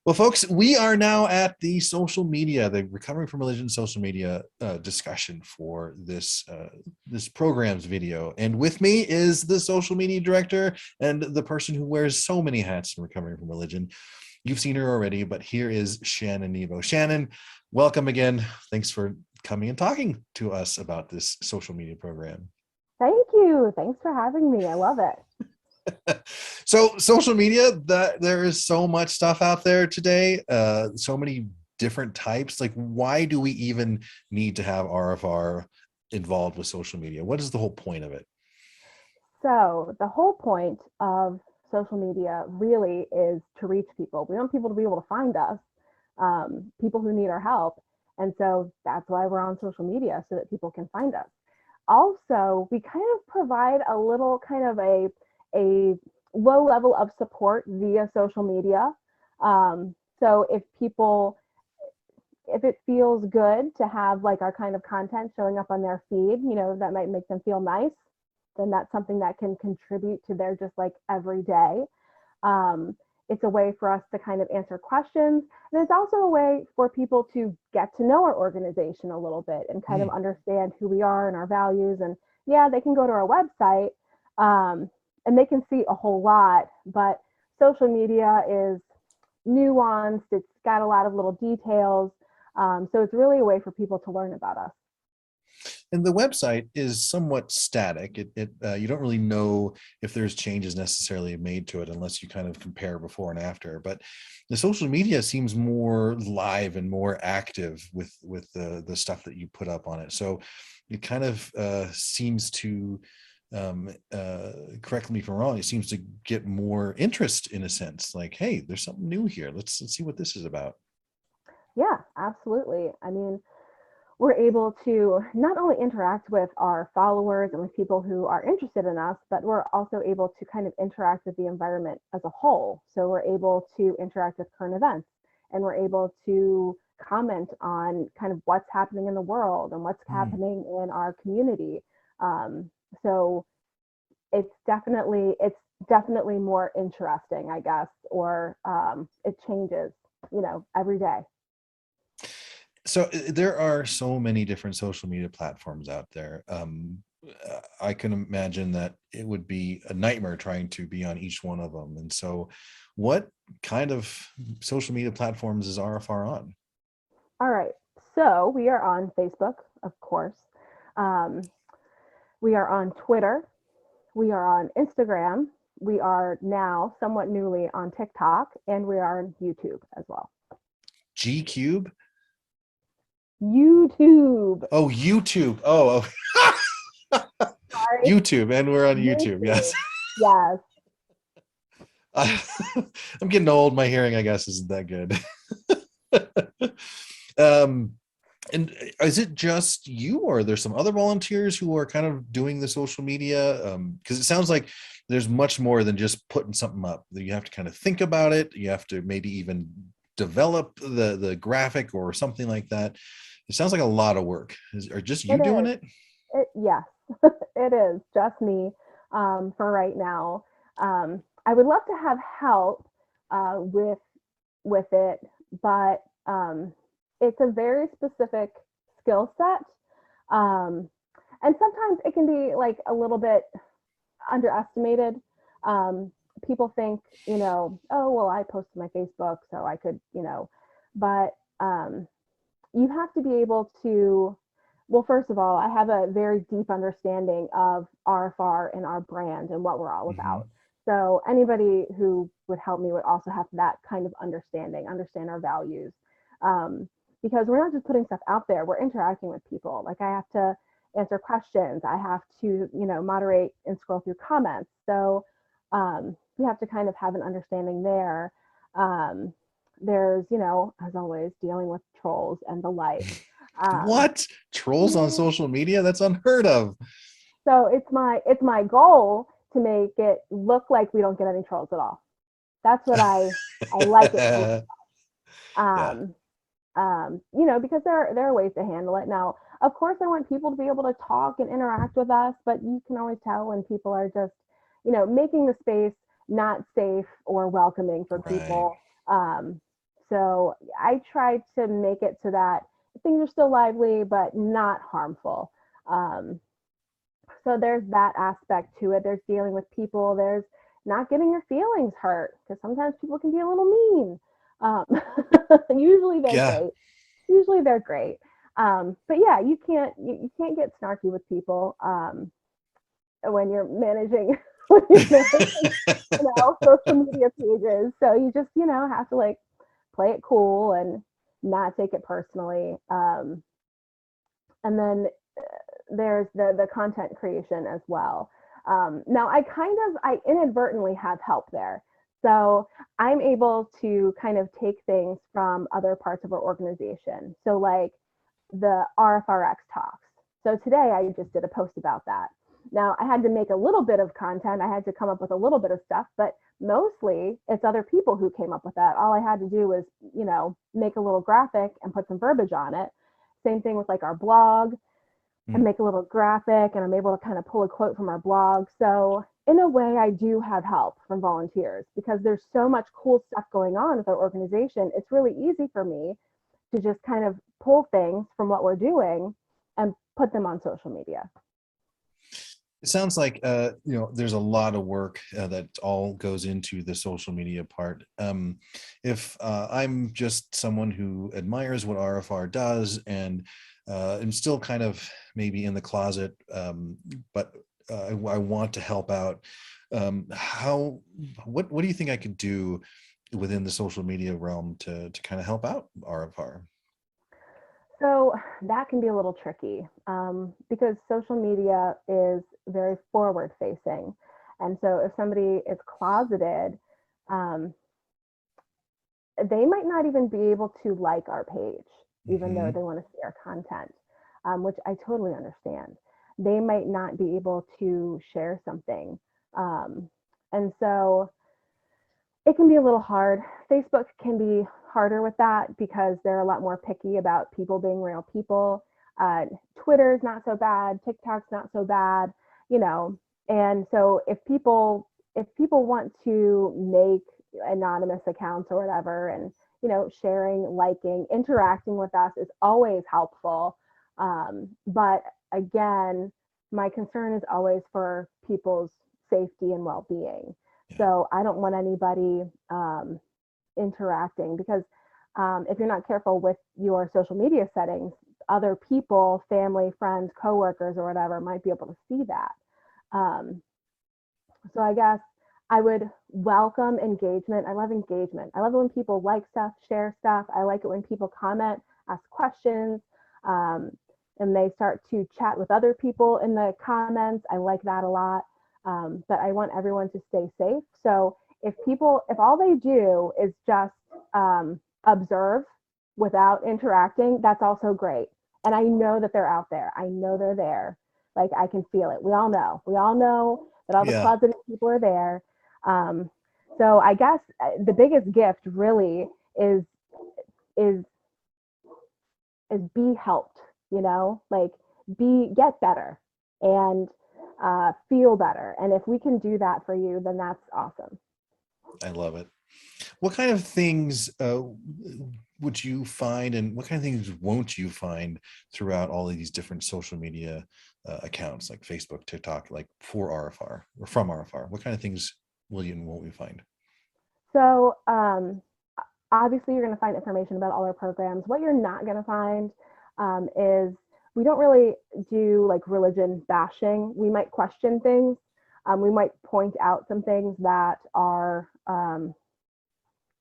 Well, folks, we are now at the recovering from religion social media discussion for this program's video. And with me is the social media director and the person who wears so many hats in recovering from religion. You've seen her already, but here is Shanon Nebo. Shanon, welcome again. Thanks for coming and talking to us about this social media program. Thank you. Thanks for having me. I love it. So social media, that there is so much stuff out there today, so many different types. Like, why do we even need to have RfR involved with social media? What is the whole point of it? So, the whole point of social media really is to reach people. We want people to be able to find us, people who need our help. And so that's why we're on social media, so that people can find us. Also, we kind of provide a little kind of a low level of support via social media. So if it feels good to have like our kind of content showing up on their feed, that might make them feel nice, then that's something that can contribute to their just like everyday. It's a way for us to kind of answer questions. And it's also a way for people to get to know our organization a little bit and kind of Mm. understand who we are and our values. And yeah, they can go to our website, and they can see a whole lot, but social media is nuanced. It's got a lot of little details. So it's really a way for people to learn about us. And the website is somewhat static. You don't really know if there's changes necessarily made to it unless you kind of compare before and after. But the social media seems more live and more active with the stuff that you put up on it. So it kind of seems to correct me if I'm wrong, it seems to get more interest in a sense. Like, hey, there's something new here. Let's see what this is about. Yeah, absolutely. I mean, we're able to not only interact with our followers and with people who are interested in us, but we're also able to kind of interact with the environment as a whole. So we're able to interact with current events, and we're able to comment on kind of what's happening in the world and what's Mm. happening in our community. So it's definitely more interesting, I guess, or it changes, every day. So there are so many different social media platforms out there. I can imagine that it would be a nightmare trying to be on each one of them. And so, what kind of social media platforms is RFR on? All right. So we are on Facebook, of course. Um, we are on Twitter. We are on Instagram. We are now somewhat newly on TikTok, and we are on YouTube as well. G Cube? YouTube. Oh, YouTube. Oh, Sorry. YouTube, and we're on YouTube. Yes. YouTube. Yes. I, I'm getting old. My hearing, I guess, isn't that good. um, and is it just you, or are there some other volunteers who are kind of doing the social media? Because it sounds like there's much more than just putting something up. You have to kind of think about it. You have to maybe even develop the graphic or something like that. It sounds like a lot of work. Are just It you doing is. it? Yes, it is just me for right now. I would love to have help with it, but it's a very specific skill set, um, and sometimes it can be like a little bit underestimated. Um, People think, oh well, I posted my Facebook, so I could, but you have to be able to, well, first of all, I have a very deep understanding of RfR and our brand and what we're all Mm-hmm. about. So anybody who would help me would also have that kind of understand our values. Um, because we're not just putting stuff out there, we're interacting with people. Like I have to answer questions, I have to, moderate and scroll through comments. So we have to kind of have an understanding there. Um, there's, as always, dealing with trolls and the like. Um, What? Trolls on social media? That's unheard of. so it's my goal to make it look like we don't get any trolls at all. That's what I like it to look. Yeah. Um, because there are ways to handle it. Now, of course, I want people to be able to talk and interact with us, but you can always tell when people are just, making the space not safe or welcoming for Right. people. Um, So I try to make it so that things are still lively, but not harmful. Um, so there's that aspect to it. There's dealing with people. There's not getting your feelings hurt because sometimes people can be a little mean. Um, usually they're Yeah. great. Usually they're great. But yeah, you can't get snarky with people when you're managing when you're managing social media pages. So you just have to like play it cool and not take it personally. And then there's the content creation as well. Now I inadvertently have help there. So I'm able to kind of take things from other parts of our organization. So like the RfRX talks. So today I just did a post about that. Now I had to make a little bit of content. I had to come up with a little bit of stuff, but mostly it's other people who came up with that. All I had to do was, make a little graphic and put some verbiage on it. Same thing with like our blog and Mm. make a little graphic, and I'm able to kind of pull a quote from our blog. So in a way, I do have help from volunteers because there's so much cool stuff going on with our organization. It's really easy for me to just kind of pull things from what we're doing and put them on social media. It sounds like there's a lot of work that all goes into the social media part. If I'm just someone who admires what RfR does and am still kind of maybe in the closet, but I want to help out. What do you think I could do within the social media realm to kind of help out RfR? So that can be a little tricky because social media is very forward facing. And so if somebody is closeted, um, they might not even be able to like our page, even though Hmm. they want to see our content, which I totally understand. They might not be able to share something. Um, and so it can be a little hard. Facebook can be harder with that because they're a lot more picky about people being real people. Twitter's not so bad. TikTok's not so bad, you know. And so if people want to make anonymous accounts or whatever, and sharing, liking, interacting with us is always helpful. But again, my concern is always for people's safety and well-being. Yeah. So I don't want anybody interacting because if you're not careful with your social media settings, other people, family, friends, coworkers, or whatever might be able to see that. Um, so I guess I would welcome engagement. I love engagement. I love it when people like stuff, share stuff. I like it when people comment, ask questions, um, and they start to chat with other people in the comments. I like that a lot. But I want everyone to stay safe. So if all they do is just observe without interacting, that's also great. And I know that they're out there. I know they're there. Like I can feel it. We all know. We all know that all the Yeah. closeted people are there. Um, so I guess the biggest gift really is is is be helped. Like get better and feel better. And if we can do that for you, then that's awesome. I love it. What kind of things would you find, and what kind of things won't you find throughout all of these different social media accounts like Facebook, TikTok, like for RFR or from RFR? What kind of things will you and won't we find? So obviously, you're going to find information about all our programs. What you're not going to find is we don't really do like religion bashing. We might question things. We might point out some things that are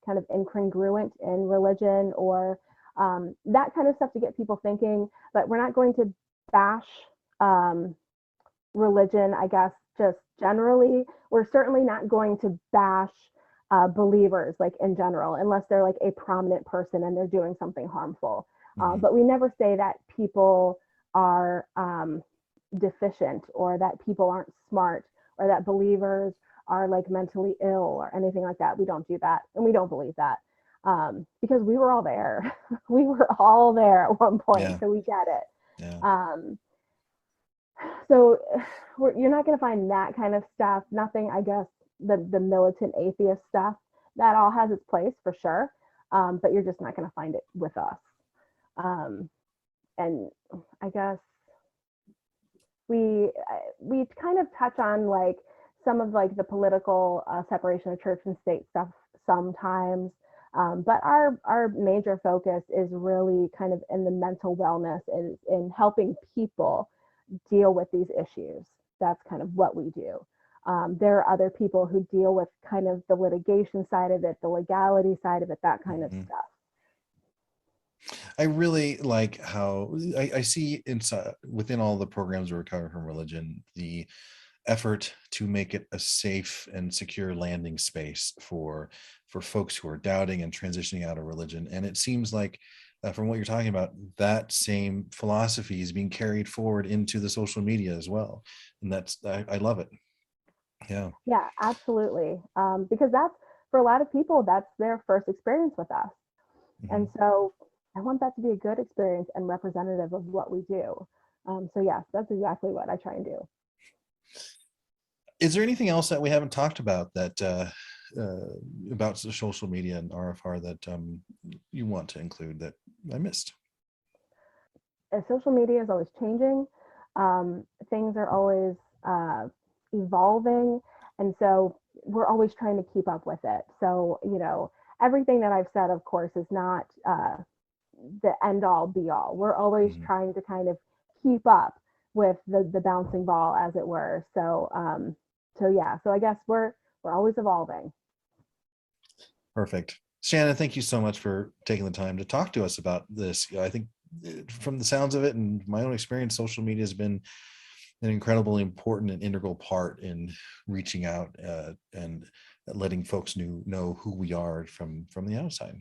kind of incongruent in religion or that kind of stuff to get people thinking. But we're not going to bash um, religion, I guess, just generally. We're certainly not going to bash believers, like in general, unless they're like a prominent person and they're doing something harmful. Hmm. But we never say that people are deficient or that people aren't smart or that believers are like mentally ill or anything like that. We don't do that. And we don't believe that because we were all there. We were all there at one point. Yeah. So we get it. Yeah. Um, so you're not going to find that kind of stuff. Nothing, I guess, the militant atheist stuff. That all has its place for sure. but you're just not going to find it with us. And I guess we kind of touch on like some of like the political separation of church and state stuff sometimes. But our major focus is really kind of in the mental wellness and in helping people deal with these issues. That's kind of what we do. There are other people who deal with kind of the litigation side of it, the legality side of it, that kind of stuff. I really like how I see inside within all the programs of recovery from religion, the effort to make it a safe and secure landing space for folks who are doubting and transitioning out of religion. And it seems like from what you're talking about, that same philosophy is being carried forward into the social media as well. And that's, I love it. Yeah, absolutely. Because that's, for a lot of people, that's their first experience with us. And so I want that to be a good experience and representative of what we do. So yes, that's exactly what I try and do. Is there anything else that we haven't talked about that about social media and RfR that you want to include that I missed? Social media is always changing. Things are always evolving. And so we're always trying to keep up with it. So, you know, everything that I've said, of course, is not the end all be all. We're always trying to kind of keep up with the bouncing ball, as it were. So, so I guess we're always evolving. Perfect. Shanon, thank you so much for taking the time to talk to us about this. I think from the sounds of it and my own experience, social media has been an incredibly important and integral part in reaching out and letting folks know who we are from the outside.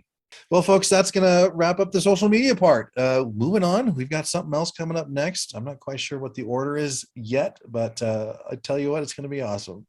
Well, folks, that's going to wrap up the social media part. Moving on, we've got something else coming up next. I'm not quite sure what the order is yet, but I tell you what, it's going to be awesome.